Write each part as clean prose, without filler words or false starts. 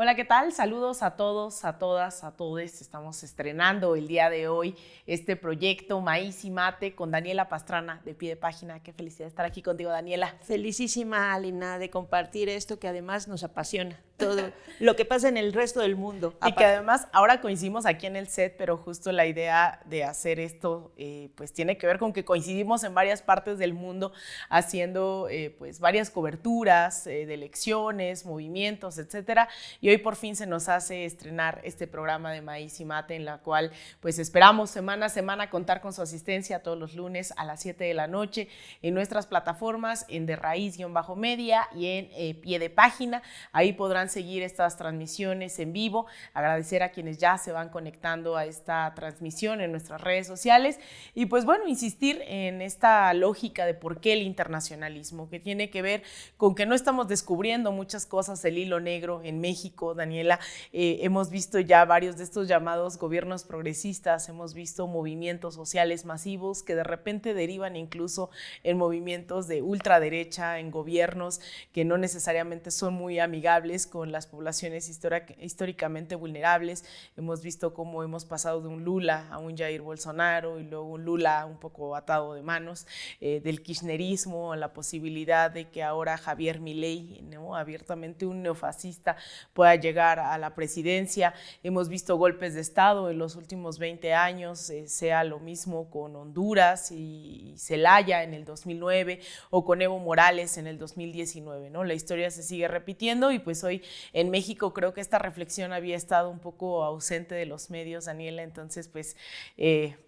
Hola, ¿qué tal? Saludos a todos, a todas, a todes. Estamos estrenando el día de hoy este proyecto Maíz y Mate con Daniela Pastrana de Pie de Página. Qué felicidad estar aquí contigo, Daniela. Felicísima, Alina, de compartir esto que además nos apasiona, todo lo que pasa en el resto del mundo. Y que además ahora coincidimos aquí en el set, pero justo la idea de hacer esto pues tiene que ver con que coincidimos en varias partes del mundo haciendo pues varias coberturas de elecciones, movimientos, etcétera. Y hoy por fin se nos hace estrenar este programa de Maíz y Mate, en la cual pues esperamos semana a semana contar con su asistencia todos los lunes a las 7 de la noche en nuestras plataformas, en De Raíz-Media y en Pie de Página. Ahí podrán seguir estas transmisiones en vivo. Agradecer a quienes ya se van conectando a esta transmisión en nuestras redes sociales y pues bueno, insistir en esta lógica de por qué el internacionalismo, que tiene que ver con que no estamos descubriendo muchas cosas del hilo negro en México, Daniela. Hemos visto ya varios de estos llamados gobiernos progresistas, hemos visto movimientos sociales masivos que de repente derivan incluso en movimientos de ultraderecha, en gobiernos que no necesariamente son muy amigables con las poblaciones históricamente vulnerables. Hemos visto cómo hemos pasado de un Lula a un Jair Bolsonaro y luego un Lula un poco atado de manos, del kirchnerismo a la posibilidad de que ahora Javier Milei, ¿no?, abiertamente un neofascista, pueda llegar a la presidencia. Hemos visto golpes de Estado en los últimos 20 años, sea lo mismo con Honduras y Zelaya en el 2009 o con Evo Morales en el 2019, ¿no? La historia se sigue repitiendo y pues hoy en México creo que esta reflexión había estado un poco ausente de los medios, Daniela. Entonces, pues,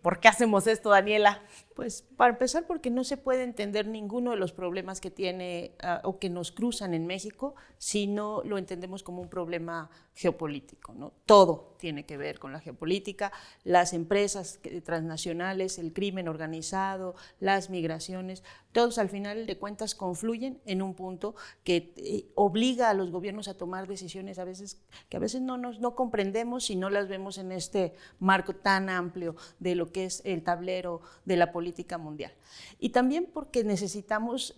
¿por qué hacemos esto, Daniela? Pues para empezar, porque no se puede entender ninguno de los problemas que tiene o que nos cruzan en México si no lo entendemos como un problema geopolítico, ¿no? Todo tiene que ver con la geopolítica, las empresas transnacionales, el crimen organizado, las migraciones, todos al final de cuentas confluyen en un punto que obliga a los gobiernos a tomar decisiones que a veces no comprendemos si no las vemos en este marco tan amplio de lo que es el tablero de la política mundial. Y también porque necesitamos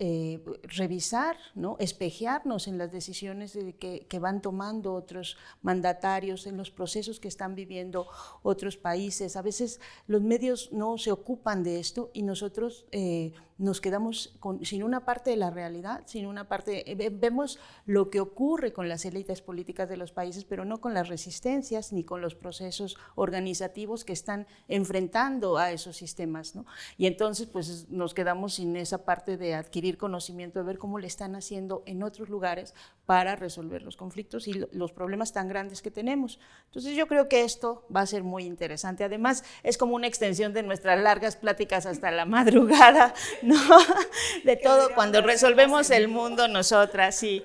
revisar, ¿no?, espejearnos en las decisiones que van tomando otros mandatarios, en los procesos que están viviendo otros países. A veces los medios no se ocupan de esto y nosotros nos quedamos sin una parte de la realidad, sin una parte, vemos lo que ocurre con las élites políticas de los países, pero no con las resistencias ni con los procesos organizativos que están enfrentando a esos sistemas, ¿no? Y entonces pues nos quedamos sin esa parte de adquirir conocimiento, de ver cómo le están haciendo en otros lugares para resolver los conflictos y los problemas tan grandes que tenemos. Entonces yo creo que esto va a ser muy interesante. Además es como una extensión de nuestras largas pláticas hasta la madrugada, ¿no? De todo, cuando resolvemos el mundo nosotras, sí.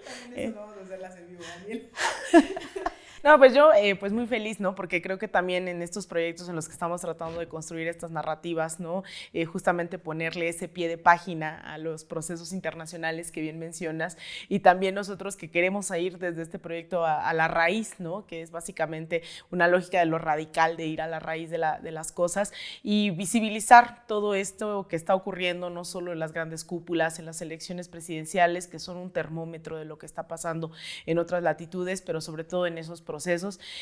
Vamos a hacerlas en vivo, Daniel. No, pues yo pues muy feliz, ¿no? Porque creo que también en estos proyectos en los que estamos tratando de construir estas narrativas, ¿no? Justamente ponerle ese pie de página a los procesos internacionales que bien mencionas, y también nosotros que queremos ir desde este proyecto a la raíz, ¿no? Que es básicamente una lógica de lo radical, de ir a la raíz de las cosas y visibilizar todo esto que está ocurriendo, no solo en las grandes cúpulas, en las elecciones presidenciales, que son un termómetro de lo que está pasando en otras latitudes, pero sobre todo en esos procesos.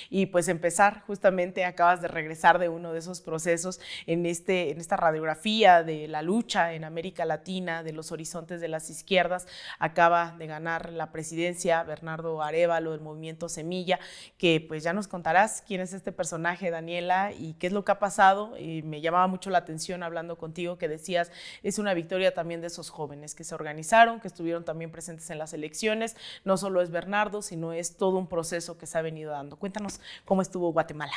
Y pues empezar, justamente acabas de regresar de uno de esos procesos en esta radiografía de la lucha en América Latina, de los horizontes de las izquierdas. Acaba de ganar la presidencia Bernardo Arévalo del movimiento Semilla, que pues ya nos contarás quién es este personaje, Daniela, y qué es lo que ha pasado. Y me llamaba mucho la atención hablando contigo que decías, es una victoria también de esos jóvenes que se organizaron, que estuvieron también presentes en las elecciones. No solo es Bernardo, sino es todo un proceso que se ha venido dando. Cuéntanos cómo estuvo Guatemala.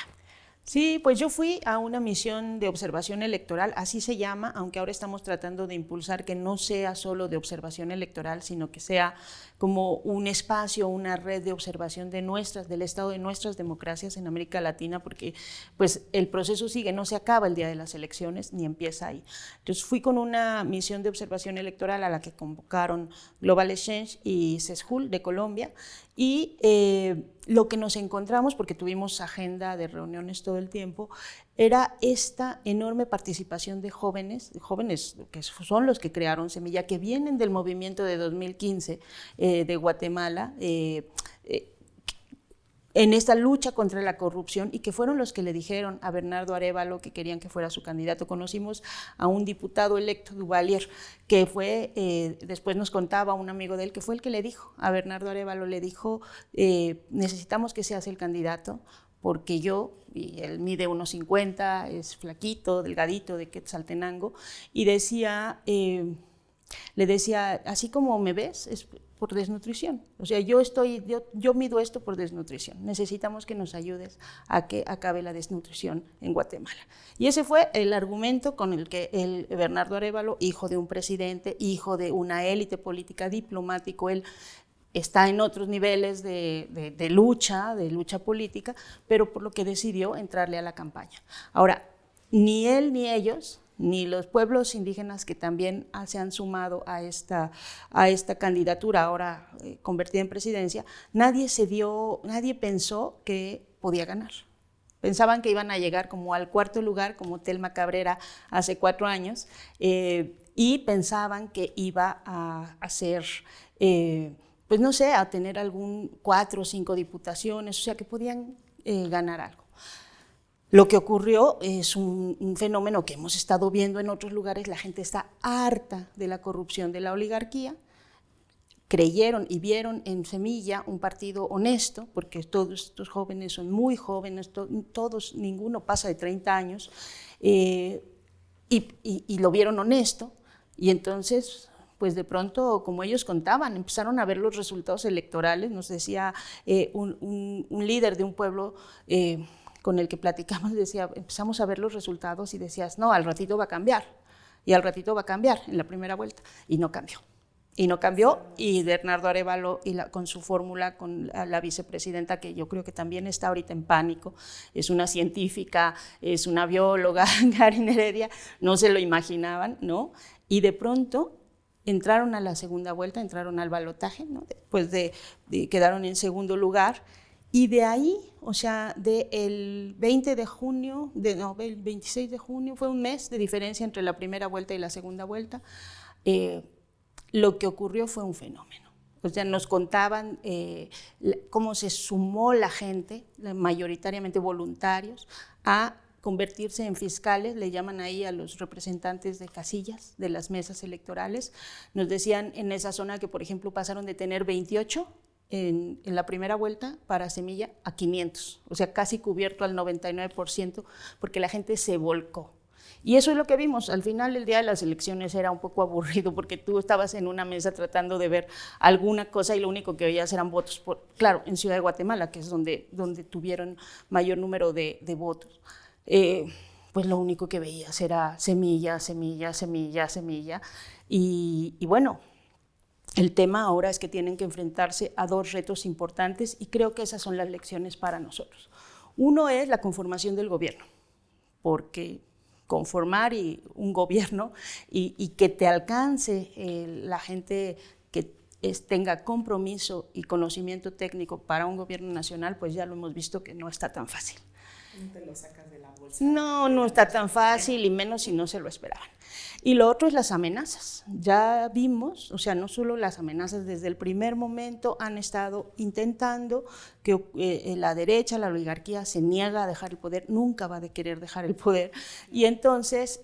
Sí, pues yo fui a una misión de observación electoral, así se llama, aunque ahora estamos tratando de impulsar que no sea solo de observación electoral, sino que sea como un espacio, una red de observación del estado de nuestras democracias en América Latina, porque pues el proceso sigue, no se acaba el día de las elecciones ni empieza ahí. Entonces fui con una misión de observación electoral a la que convocaron Global Exchange y CESJUL de Colombia, y lo que nos encontramos, porque tuvimos agenda de reuniones todo el tiempo, era esta enorme participación de jóvenes que son los que crearon Semilla, que vienen del movimiento de 2015 de Guatemala, en esta lucha contra la corrupción, y que fueron los que le dijeron a Bernardo Arévalo que querían que fuera su candidato. Conocimos a un diputado electo, Duvalier, que fue, después nos contaba un amigo de él, que fue el que le dijo a Bernardo Arévalo, le dijo, necesitamos que seas el candidato, porque yo, y él mide 1.50, es flaquito, delgadito, de Quetzaltenango, y decía, le decía, así como me ves, es por desnutrición. O sea, yo mido esto por desnutrición. Necesitamos que nos ayudes a que acabe la desnutrición en Guatemala. Y ese fue el argumento con el que el Bernardo Arévalo, hijo de un presidente, hijo de una élite política, diplomático, él está en otros niveles de lucha política, pero por lo que decidió entrarle a la campaña. Ahora, ni él ni ellos, ni los pueblos indígenas que también se han sumado a esta candidatura ahora convertida en presidencia, nadie pensó que podía ganar. Pensaban que iban a llegar como al cuarto lugar, como Telma Cabrera hace 4 años, y pensaban que iba a ser, pues no sé, a tener 4 o 5 diputaciones, o sea que podían ganar algo. Lo que ocurrió es un fenómeno que hemos estado viendo en otros lugares. La gente está harta de la corrupción de la oligarquía. Creyeron y vieron en Semilla un partido honesto, porque todos estos jóvenes son muy jóvenes, todos, ninguno pasa de 30 años, y lo vieron honesto, y entonces, pues de pronto, como ellos contaban, empezaron a ver los resultados electorales. Nos decía un líder de un pueblo con el que platicamos, decía, empezamos a ver los resultados y decías, no, al ratito va a cambiar, y al ratito va a cambiar en la primera vuelta, y no cambió. Y Bernardo Arévalo, con su fórmula, con la vicepresidenta, que yo creo que también está ahorita en pánico, es una científica, es una bióloga, Karen Heredia, no se lo imaginaban, ¿no? Y de pronto entraron a la segunda vuelta, entraron al balotaje, ¿no? Después quedaron en segundo lugar. Y de ahí, o sea, del 20 de junio, el 26 de junio, fue un mes de diferencia entre la primera vuelta y la segunda vuelta, lo que ocurrió fue un fenómeno. O sea, nos contaban cómo se sumó la gente, mayoritariamente voluntarios, a convertirse en fiscales, le llaman ahí a los representantes de casillas de las mesas electorales. Nos decían en esa zona que, por ejemplo, pasaron de tener 28 en la primera vuelta para Semilla a 500, o sea, casi cubierto al 99%, porque la gente se volcó. Y eso es lo que vimos. Al final, el día de las elecciones era un poco aburrido, porque tú estabas en una mesa tratando de ver alguna cosa y lo único que veías eran votos, claro, en Ciudad de Guatemala, que es donde tuvieron mayor número de votos. Pues lo único que veías era semilla, semilla, semilla, semilla. Y bueno, el tema ahora es que tienen que enfrentarse a 2 retos importantes, y creo que esas son las lecciones para nosotros. Uno es la conformación del gobierno, porque conformar un gobierno y que te alcance la gente que tenga compromiso y conocimiento técnico para un gobierno nacional, pues ya lo hemos visto que no está tan fácil. No te lo sacas de la bolsa. No está tan fácil, y menos si no se lo esperaban. Y lo otro es las amenazas. Ya vimos, o sea, no solo las amenazas, desde el primer momento han estado intentando que la derecha, la oligarquía, se niega a dejar el poder, nunca va a querer dejar el poder, y entonces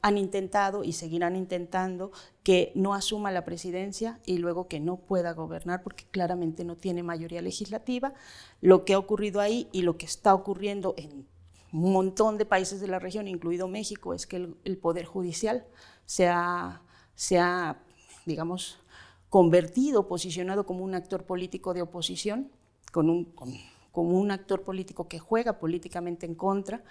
han intentado y seguirán intentando que no asuma la presidencia y luego que no pueda gobernar, porque claramente no tiene mayoría legislativa. Lo que ha ocurrido ahí y lo que está ocurriendo en un montón de países de la región, incluido México, es que el Poder Judicial se ha, digamos, convertido, posicionado como un actor político de oposición, como un actor político que juega políticamente en contra.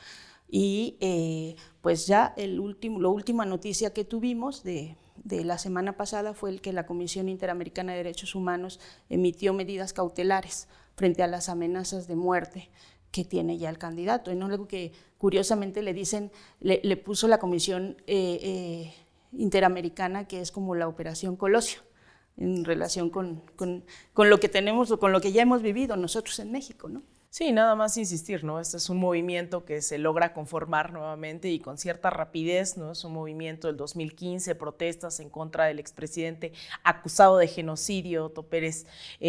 Y pues ya la última noticia que tuvimos de la semana pasada fue el que la Comisión Interamericana de Derechos Humanos emitió medidas cautelares frente a las amenazas de muerte que tiene ya el candidato. En algo que curiosamente le puso la Comisión Interamericana, que es como la Operación Colosio, en relación con lo que tenemos o con lo que ya hemos vivido nosotros en México, ¿no? Sí, nada más insistir, ¿no? Este es un movimiento que se logra conformar nuevamente y con cierta rapidez, ¿no? Es un movimiento del 2015, protestas en contra del expresidente acusado de genocidio, Otto Pérez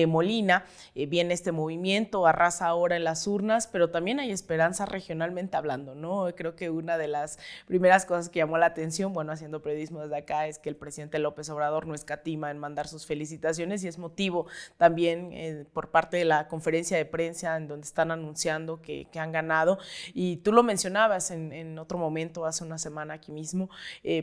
Molina. Viene este movimiento, arrasa ahora en las urnas, pero también hay esperanza regionalmente hablando, ¿no? Creo que una de las primeras cosas que llamó la atención, bueno, haciendo periodismo desde acá, es que el presidente López Obrador no escatima en mandar sus felicitaciones y es motivo también por parte de la conferencia de prensa en donde están anunciando que han ganado, y tú lo mencionabas en otro momento, hace una semana aquí mismo,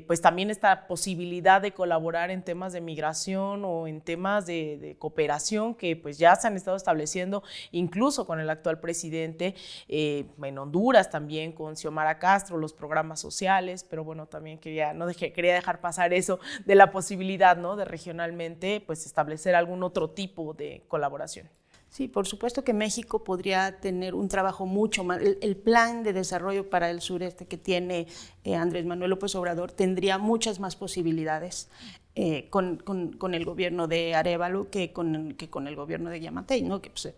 pues también esta posibilidad de colaborar en temas de migración o en temas de cooperación que pues ya se han estado estableciendo incluso con el actual presidente, en Honduras también con Xiomara Castro, los programas sociales, pero bueno, también quería dejar pasar eso de la posibilidad, ¿no?, de regionalmente pues establecer algún otro tipo de colaboración. Sí, por supuesto que México podría tener un trabajo mucho más. El plan de desarrollo para el sureste que tiene Andrés Manuel López Obrador tendría muchas más posibilidades con el gobierno de Arévalo que con el gobierno de Yamatei, ¿no? Que pues,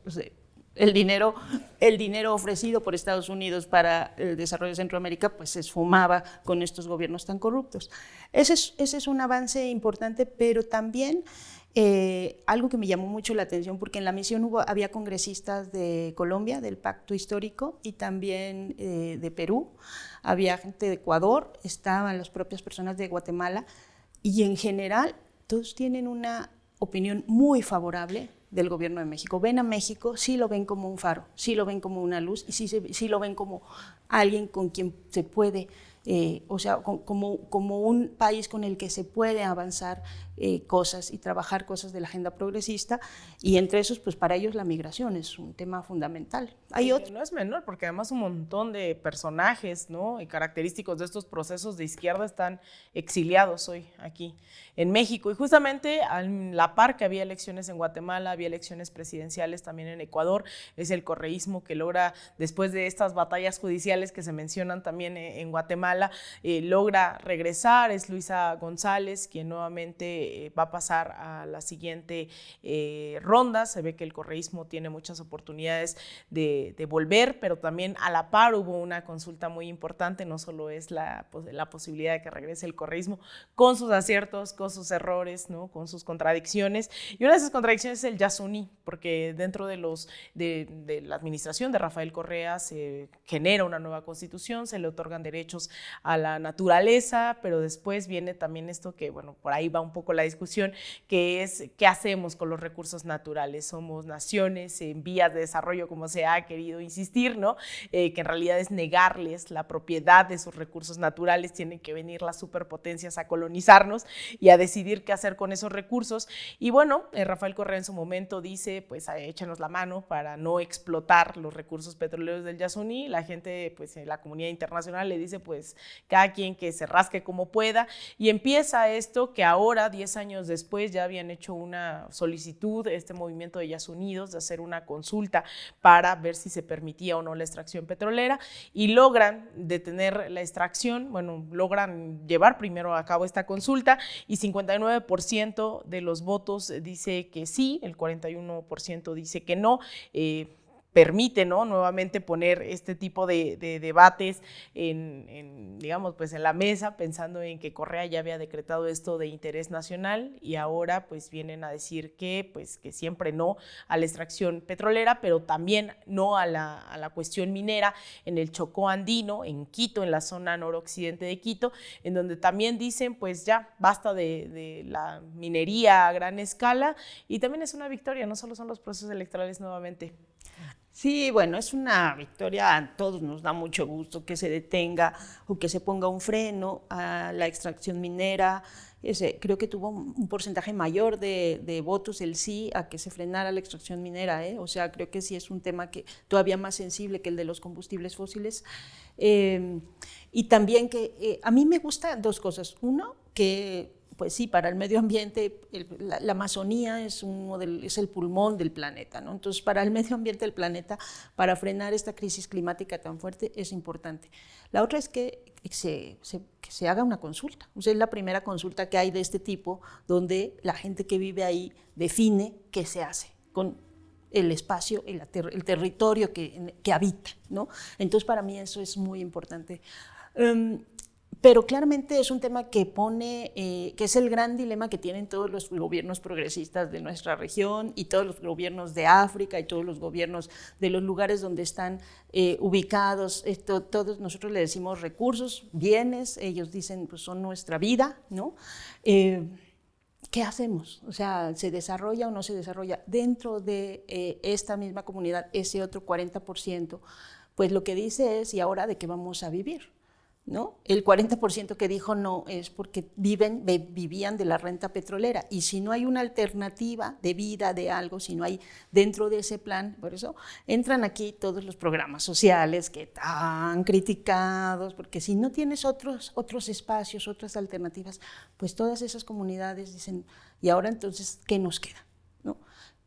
el dinero ofrecido por Estados Unidos para el desarrollo de Centroamérica pues se esfumaba con estos gobiernos tan corruptos. Ese es un avance importante, pero también algo que me llamó mucho la atención, porque en la misión había congresistas de Colombia, del Pacto Histórico, y también de Perú, había gente de Ecuador, estaban las propias personas de Guatemala, y en general todos tienen una opinión muy favorable del gobierno de México. Ven a México, sí lo ven como un faro, sí lo ven como una luz, y sí lo ven como alguien con quien se puede, o sea, como un país con el que se puede avanzar cosas y trabajar cosas de la agenda progresista, y entre esos, pues para ellos la migración es un tema fundamental. Hay otro. No es menor, porque además un montón de personajes, ¿no?, y característicos de estos procesos de izquierda están exiliados hoy aquí en México, y justamente a la par que había elecciones en Guatemala, había elecciones presidenciales también en Ecuador. Es el correísmo que logra, después de estas batallas judiciales que se mencionan también en Guatemala, logra regresar. Es Luisa González quien nuevamente va a pasar a la siguiente ronda. Se ve que el correísmo tiene muchas oportunidades de volver, pero también a la par hubo una consulta muy importante. No solo es la posibilidad de que regrese el correísmo, con sus aciertos, con sus errores, ¿no?, con sus contradicciones, y una de esas contradicciones es el Yasuní, porque dentro de la administración de Rafael Correa se genera una nueva constitución, se le otorgan derechos a la naturaleza, pero después viene también esto que, bueno, por ahí va un poco la discusión, que es ¿qué hacemos con los recursos naturales? Somos naciones en vías de desarrollo, como se ha querido insistir, ¿no?, que en realidad es negarles la propiedad de sus recursos naturales. Tienen que venir las superpotencias a colonizarnos y a decidir qué hacer con esos recursos. Y bueno, Rafael Correa en su momento dice, pues échanos la mano para no explotar los recursos petroleros del Yasuní. La gente, pues la comunidad internacional le dice, pues cada quien que se rasque como pueda, y empieza esto que ahora, 10 años después, ya habían hecho una solicitud, este movimiento de Yasunidos, de hacer una consulta para ver si se permitía o no la extracción petrolera, y logran detener la extracción. Bueno, logran llevar primero a cabo esta consulta, y 59% de los votos dice que sí, el 41% dice que no. Permite, ¿no?, nuevamente poner este tipo de debates digamos, pues en la mesa, pensando en que Correa ya había decretado esto de interés nacional, y ahora pues vienen a decir que, pues, que siempre no a la extracción petrolera, pero también no a la cuestión minera en el Chocó andino, en Quito, en la zona noroccidente de Quito, en donde también dicen, pues ya basta de la minería a gran escala, y también es una victoria, no solo son los procesos electorales nuevamente. Sí, bueno, es una victoria, a todos nos da mucho gusto que se detenga o que se ponga un freno a la extracción minera. Creo que tuvo un porcentaje mayor de votos el sí a que se frenara la extracción minera, ¿eh? O sea, creo que sí es un tema que todavía más sensible que el de los combustibles fósiles. Y también que a mí me gustan dos cosas. Uno, que pues sí, para el medio ambiente, la Amazonía es el pulmón del planeta, ¿no? Entonces, para el medio ambiente del planeta, para frenar esta crisis climática tan fuerte, es importante. La otra es que se haga una consulta. O sea, es la primera consulta que hay de este tipo, donde la gente que vive ahí define qué se hace con el espacio, el territorio que habita, ¿no? Entonces, para mí eso es muy importante. Pero claramente es un tema que que es el gran dilema que tienen todos los gobiernos progresistas de nuestra región y todos los gobiernos de África y todos los gobiernos de los lugares donde están ubicados. Todos nosotros le decimos recursos, bienes, ellos dicen pues son nuestra vida, ¿no? ¿Qué hacemos? O sea, ¿se desarrolla o no se desarrolla? Dentro de esta misma comunidad, ese otro 40%, pues lo que dice es, ¿y ahora de qué vamos a vivir? ¿No? El 40% que dijo no es porque vivían de la renta petrolera, y si no hay una alternativa de vida, de algo, si no hay dentro de ese plan, por eso entran aquí todos los programas sociales que están criticados, porque si no tienes otros espacios, otras alternativas, pues todas esas comunidades dicen, ¿y ahora entonces qué nos queda? ¿No?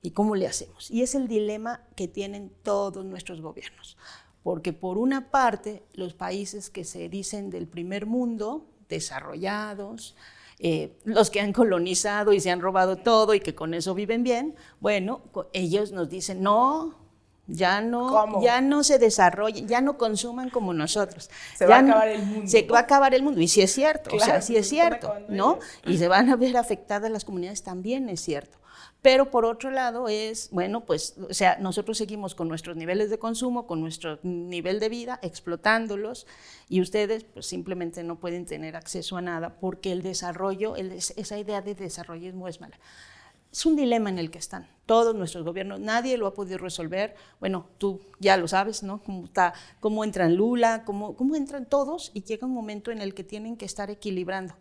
¿Y cómo le hacemos? Y es el dilema que tienen todos nuestros gobiernos. Porque por una parte, los países que se dicen del primer mundo, desarrollados, los que han colonizado y se han robado todo y que con eso viven bien, bueno, ellos nos dicen, no, ya no se desarrollen, ya no consuman como nosotros. Se va a acabar el mundo. Se va a acabar el mundo, y sí es cierto, claro, o sea, sí es cierto, ¿no? Y se van a ver afectadas las comunidades, también es cierto. Pero por otro lado es, bueno, pues, o sea, nosotros seguimos con nuestros niveles de consumo, con nuestro nivel de vida, explotándolos, y ustedes pues simplemente no pueden tener acceso a nada porque el desarrollo, esa idea de desarrollismo es mala. Es un dilema en el que están todos nuestros gobiernos, nadie lo ha podido resolver. Bueno, tú ya lo sabes, ¿no? Cómo entran Lula, cómo entran todos, y llega un momento en el que tienen que estar equilibrando,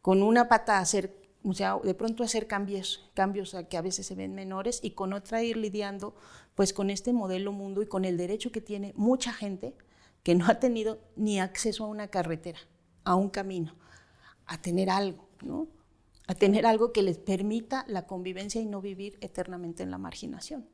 con una pata hacer, o sea, de pronto hacer cambios que a veces se ven menores, y con otra ir lidiando pues con este modelo mundo y con el derecho que tiene mucha gente que no ha tenido ni acceso a una carretera, a un camino, a tener algo, ¿no? A tener algo que les permita la convivencia y no vivir eternamente en la marginación.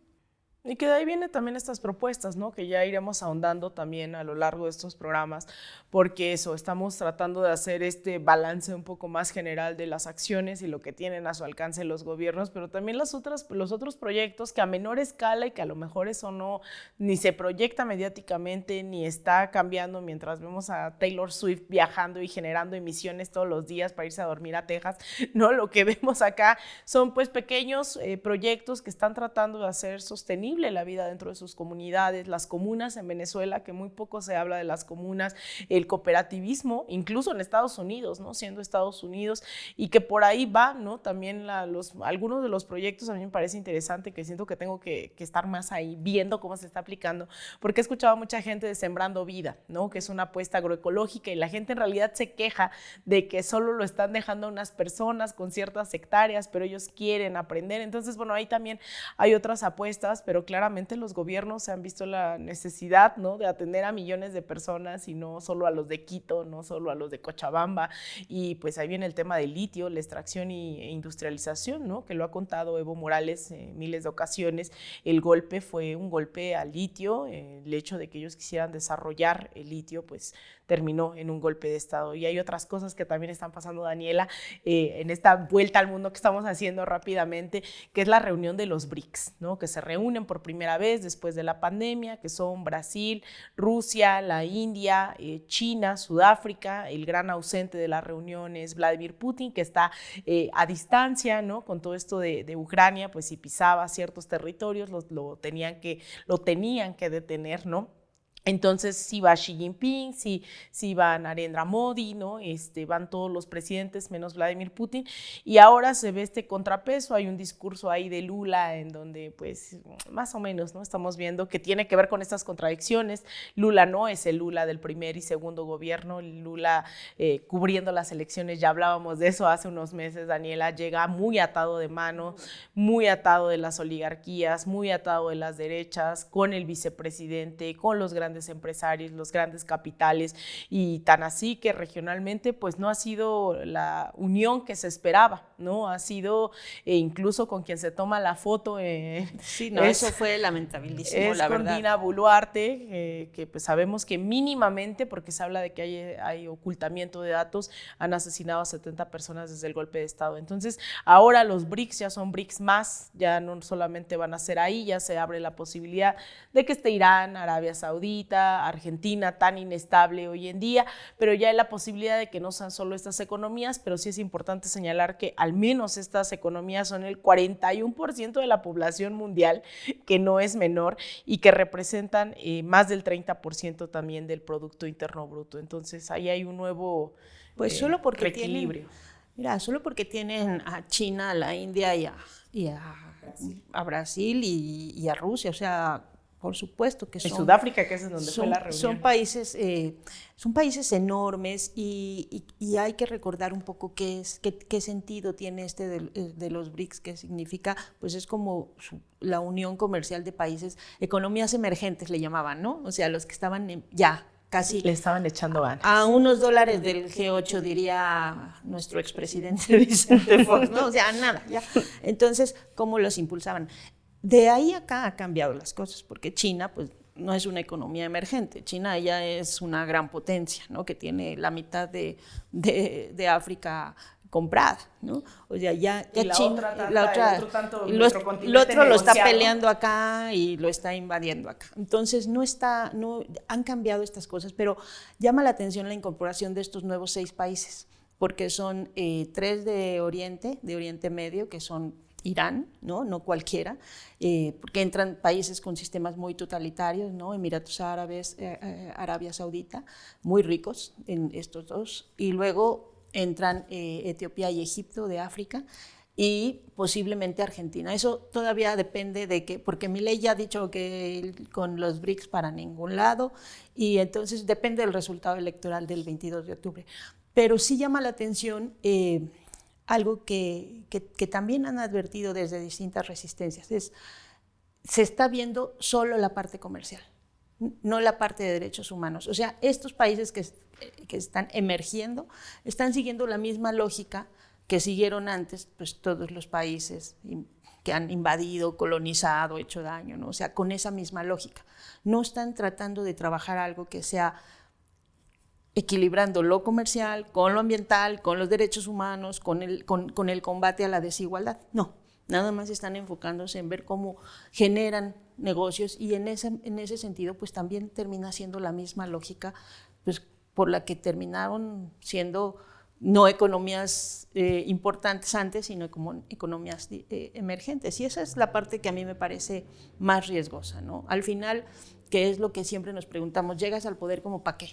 Y que de ahí vienen también estas propuestas, ¿no? Que ya iremos ahondando también a lo largo de estos programas, porque estamos tratando de hacer este balance un poco más general de las acciones y lo que tienen a su alcance los gobiernos, pero también los otros proyectos que a menor escala y que a lo mejor eso no ni se proyecta mediáticamente ni está cambiando mientras vemos a Taylor Swift viajando y generando emisiones todos los días para irse a dormir a Texas, ¿no? Lo que vemos acá son pues pequeños proyectos que están tratando de hacer sostenible la vida dentro de sus comunidades, las comunas en Venezuela, que muy poco se habla de las comunas, el cooperativismo, incluso en Estados Unidos, ¿no? Siendo Estados Unidos, y que por ahí va, ¿no? También algunos de los proyectos a mí me parece interesante, que siento que tengo que estar más ahí viendo cómo se está aplicando, porque he escuchado a mucha gente de Sembrando Vida, ¿no? Que es una apuesta agroecológica, y la gente en realidad se queja de que solo lo están dejando a unas personas con ciertas hectáreas, pero ellos quieren aprender. Entonces, bueno, ahí también hay otras apuestas, pero claramente los gobiernos se han visto la necesidad, ¿no? De atender a millones de personas y no solo a los de Quito, no solo a los de Cochabamba. Y pues ahí viene el tema del litio, la extracción e industrialización, ¿no? Que lo ha contado Evo Morales en miles de ocasiones. El golpe fue un golpe al litio, el hecho de que ellos quisieran desarrollar el litio, pues terminó en un golpe de Estado. Y hay otras cosas que también están pasando, Daniela, en esta vuelta al mundo que estamos haciendo rápidamente, que es la reunión de los BRICS, ¿no? Que se reúnen por primera vez después de la pandemia, que son Brasil, Rusia, la India, China, Sudáfrica. El gran ausente de la reunión es Vladimir Putin, que está a distancia, ¿no? Con todo esto de Ucrania, pues si pisaba ciertos territorios, lo tenían que detener, ¿no? Entonces, sí va Xi Jinping, sí va Narendra Modi, ¿no? Van todos los presidentes menos Vladimir Putin, y ahora se ve este contrapeso. Hay un discurso ahí de Lula en donde, pues, más o menos, ¿no? Estamos viendo que tiene que ver con estas contradicciones. Lula no es el Lula del primer y segundo gobierno. Lula, cubriendo las elecciones, ya hablábamos de eso hace unos meses, Daniela, llega muy atado de mano, muy atado de las oligarquías, muy atado de las derechas, con el vicepresidente, con los grandes grandes empresarios, los grandes capitales, y tan así que regionalmente pues no ha sido la unión que se esperaba, ¿no? Ha sido incluso con quien se toma la foto. Sí, no, eso fue lamentabilísimo, la verdad. Es con Dina Boluarte, que pues sabemos que mínimamente, porque se habla de que hay ocultamiento de datos, han asesinado a 70 personas desde el golpe de Estado. Entonces, ahora los BRICS ya son BRICS más, ya no solamente van a ser ahí, ya se abre la posibilidad de que esté Irán, Arabia Saudita, Argentina, tan inestable hoy en día, pero ya hay la posibilidad de que no sean solo estas economías, pero sí es importante señalar que al menos estas economías son el 41% de la población mundial, que no es menor, y que representan más del 30% también del Producto Interno Bruto. Entonces, ahí hay un nuevo solo porque reequilibrio. Solo porque tienen a China, a la India y a Brasil y a Rusia, o sea, por supuesto que son... En Sudáfrica, que es donde fue la reunión. Son países enormes y hay que recordar un poco qué sentido tiene de los BRICS, que significa, pues es como la unión comercial de países, economías emergentes le llamaban, ¿no? O sea, los que estaban ya casi... Le estaban echando ganas. A unos dólares del G8, diría nuestro expresidente Vicente Fox, ¿no? O sea, nada, ya. Entonces, ¿cómo los impulsaban? De ahí acá ha cambiado las cosas, porque China, pues, no es una economía emergente. China ya es una gran potencia, ¿no? Que tiene la mitad de África comprada, ¿no? O sea, ya China, el otro lo está peleando acá y lo está invadiendo acá. Entonces han cambiado estas cosas, pero llama la atención la incorporación de estos nuevos 6 países, porque son 3 de Oriente Medio, que son Irán, no cualquiera, porque entran países con sistemas muy totalitarios, ¿no? Emiratos Árabes, Arabia Saudita, muy ricos en estos dos, y luego entran Etiopía y Egipto de África, y posiblemente Argentina. Eso todavía depende de que, porque Milei ya ha dicho que con los BRICS para ningún lado, y entonces depende del resultado electoral del 22 de octubre. Pero sí llama la atención algo que también han advertido desde distintas resistencias, se está viendo solo la parte comercial, no la parte de derechos humanos. O sea, estos países que están emergiendo están siguiendo la misma lógica que siguieron antes, pues todos los países que han invadido, colonizado, hecho daño, ¿no? O sea, con esa misma lógica. No están tratando de trabajar algo que sea equilibrando lo comercial con lo ambiental, con los derechos humanos, con el combate a la desigualdad. No, nada más están enfocándose en ver cómo generan negocios, y en ese sentido pues también termina siendo la misma lógica pues, por la que terminaron siendo no economías importantes antes, sino como economías emergentes. Y esa es la parte que a mí me parece más riesgosa, ¿no? Al final, que es lo que siempre nos preguntamos, ¿llegas al poder como para qué?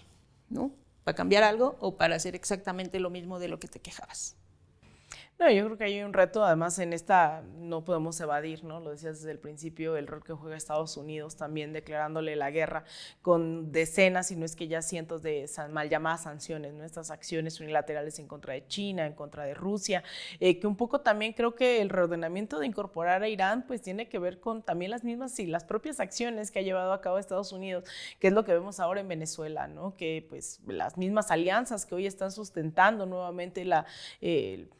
¿No? ¿Para cambiar algo o para hacer exactamente lo mismo de lo que te quejabas? No, yo creo que hay un reto, además en esta no podemos evadir, ¿no? Lo decías desde el principio, el rol que juega Estados Unidos también declarándole la guerra con decenas, si no es que ya cientos de mal llamadas sanciones, ¿no? Estas acciones unilaterales en contra de China, en contra de Rusia, que un poco también creo que el reordenamiento de incorporar a Irán pues tiene que ver con también las mismas y las propias acciones que ha llevado a cabo Estados Unidos, que es lo que vemos ahora en Venezuela, ¿no? Que pues las mismas alianzas que hoy están sustentando nuevamente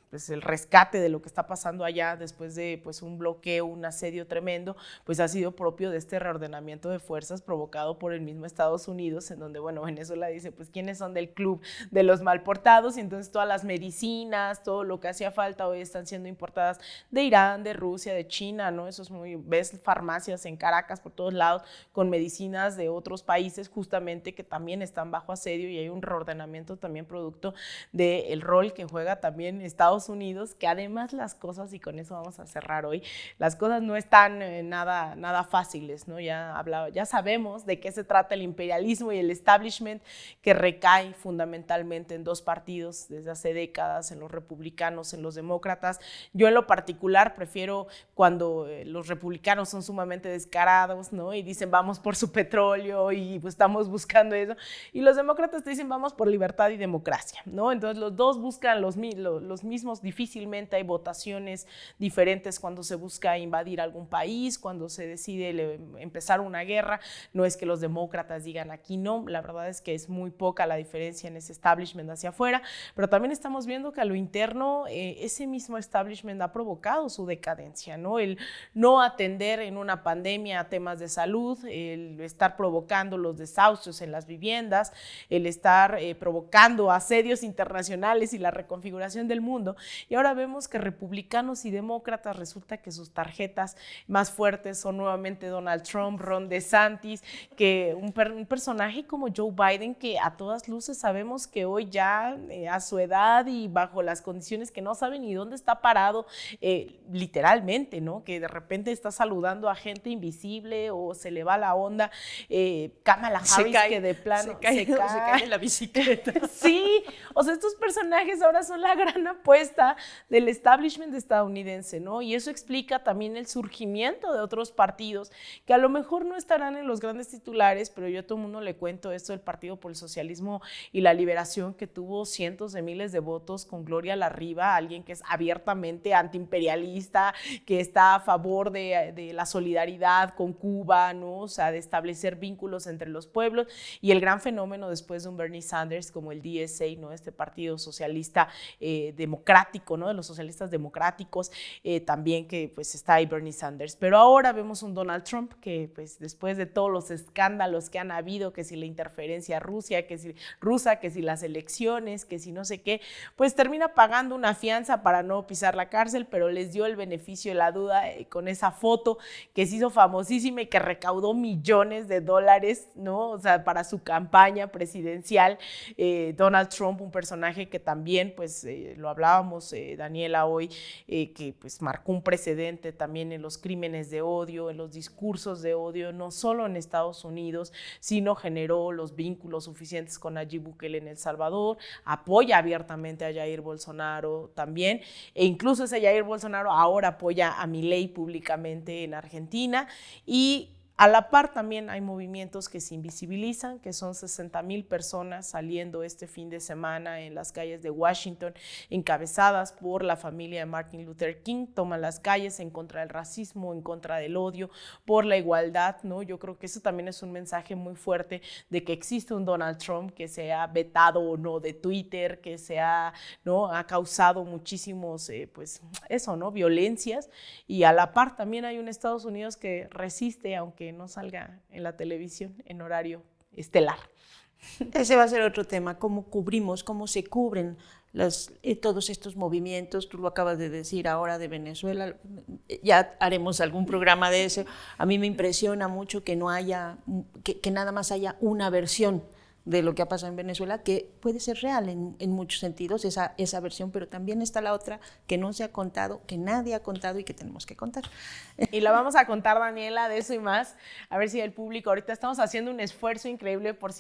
pues el rescate de lo que está pasando allá después de pues un bloqueo, un asedio tremendo, pues ha sido propio de este reordenamiento de fuerzas provocado por el mismo Estados Unidos, en donde, bueno, Venezuela dice, pues, ¿quiénes son del club de los mal portados? Y entonces todas las medicinas, todo lo que hacía falta hoy están siendo importadas de Irán, de Rusia, de China, ¿no? Eso es ves farmacias en Caracas por todos lados con medicinas de otros países justamente que también están bajo asedio, y hay un reordenamiento también producto del rol que juega también Estados Unidos, que además las cosas, y con eso vamos a cerrar hoy, las cosas no están nada fáciles, ¿no? Ya sabemos de qué se trata el imperialismo y el establishment, que recae fundamentalmente en 2 partidos desde hace décadas, en los republicanos, en los demócratas. Yo en lo particular prefiero cuando los republicanos son sumamente descarados, ¿no? Y dicen vamos por su petróleo y pues estamos buscando eso, y los demócratas te dicen vamos por libertad y democracia, ¿no? Entonces los dos buscan los mismos mismos. Difícilmente hay votaciones diferentes cuando se busca invadir algún país, cuando se decide empezar una guerra. No es que los demócratas digan aquí no, la verdad es que es muy poca la diferencia en ese establishment hacia afuera, pero también estamos viendo que a lo interno ese mismo establishment ha provocado su decadencia, ¿no? El no atender en una pandemia a temas de salud, el estar provocando los desahucios en las viviendas, el estar provocando asedios internacionales y la reconfiguración del mundo. Y ahora vemos que republicanos y demócratas resulta que sus tarjetas más fuertes son nuevamente Donald Trump, Ron DeSantis, que un personaje como Joe Biden, que a todas luces sabemos que hoy ya a su edad y bajo las condiciones que no sabe ni dónde está parado, literalmente, ¿no? Que de repente está saludando a gente invisible o se le va la onda. Kamala Harris, que de plano se cae en la bicicleta. Sí, o sea, estos personajes ahora son la gran apuesta del establishment estadounidense, ¿no? Y eso explica también el surgimiento de otros partidos que a lo mejor no estarán en los grandes titulares, pero yo a todo el mundo le cuento esto del Partido por el Socialismo y la Liberación, que tuvo cientos de miles de votos con Gloria Larriba, alguien que es abiertamente antiimperialista, que está a favor de la solidaridad con Cuba, ¿no? O sea, de establecer vínculos entre los pueblos, y el gran fenómeno después de un Bernie Sanders como el DSA, ¿no? Este partido socialista democrático, ¿no? De los socialistas democráticos, también que pues está ahí Bernie Sanders. Pero ahora vemos un Donald Trump que pues después de todos los escándalos que han habido, que si la interferencia rusa, que si las elecciones, que si no sé qué, pues termina pagando una fianza para no pisar la cárcel, pero les dio el beneficio de la duda con esa foto que se hizo famosísima y que recaudó millones de dólares, ¿no? O sea, para su campaña presidencial. Donald Trump, un personaje que también, pues lo hablábamos, Daniela, hoy, que pues marcó un precedente también en los crímenes de odio, en los discursos de odio, no solo en Estados Unidos, sino generó los vínculos suficientes con Nayib Bukele en El Salvador, apoya abiertamente a Jair Bolsonaro también, e incluso ese Jair Bolsonaro ahora apoya a Milei públicamente en Argentina. Y a la par también hay movimientos que se invisibilizan, que son 60,000 personas saliendo este fin de semana en las calles de Washington, encabezadas por la familia de Martin Luther King, toman las calles en contra del racismo, en contra del odio, por la igualdad, ¿no? Yo creo que eso también es un mensaje muy fuerte de que existe un Donald Trump que se ha vetado o no de Twitter, que ¿no? Ha causado muchísimos, pues eso, ¿no? Violencias, y a la par también hay un Estados Unidos que resiste, aunque no salga en la televisión en horario estelar. Ese va a ser otro tema, cómo cubrimos, cómo se cubren todos estos movimientos. Tú lo acabas de decir ahora de Venezuela, ya haremos algún programa de eso. A mí me impresiona mucho que no haya, que nada más haya una versión de lo que ha pasado en Venezuela, que puede ser real en muchos sentidos, esa versión, pero también está la otra que no se ha contado, que nadie ha contado y que tenemos que contar. Y la vamos a contar, Daniela, de eso y más, a ver si el público, ahorita estamos haciendo un esfuerzo increíble por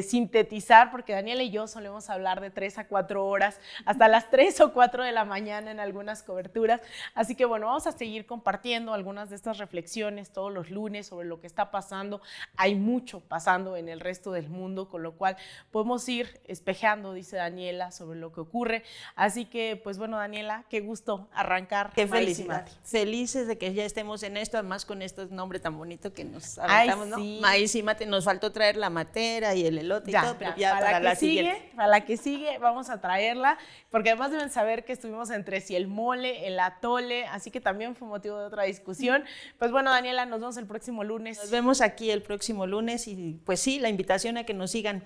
sintetizar, porque Daniela y yo solemos hablar de 3 a 4 horas, hasta las 3 o 4 de la mañana en algunas coberturas, así que bueno, vamos a seguir compartiendo algunas de estas reflexiones todos los lunes sobre lo que está pasando. Hay mucho pasando en el resto del mundo, con lo cual podemos ir espejeando, dice Daniela, sobre lo que ocurre. Así que, pues bueno, Daniela, qué gusto arrancar. Qué felicidad. Felices de que ya estemos en esto, además con este nombre tan bonito que nos aventamos, ¿no? Sí. Maíz y mate, nos faltó traer la matera y el elote y todo, pero ya para la siguiente. Para la que sigue vamos a traerla, porque además deben saber que estuvimos entre si el mole, el atole, así que también fue motivo de otra discusión. Pues bueno, Daniela, nos vemos el próximo lunes. Nos vemos aquí el próximo lunes y pues sí, la invitación a que nos sigan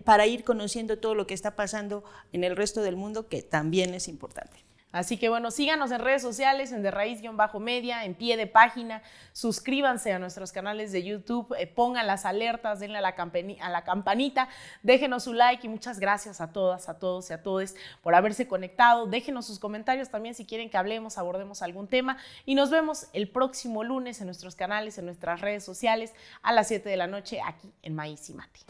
para ir conociendo todo lo que está pasando en el resto del mundo, que también es importante. Así que bueno, síganos en redes sociales, en De Raíz-Media, en pie de página, suscríbanse a nuestros canales de YouTube, pongan las alertas, denle a la campanita, déjenos su like y muchas gracias a todas, a todos y a todes por haberse conectado. Déjenos sus comentarios también si quieren que hablemos, abordemos algún tema, y nos vemos el próximo lunes en nuestros canales, en nuestras redes sociales a las 7 de la noche aquí en Maíz y Mate.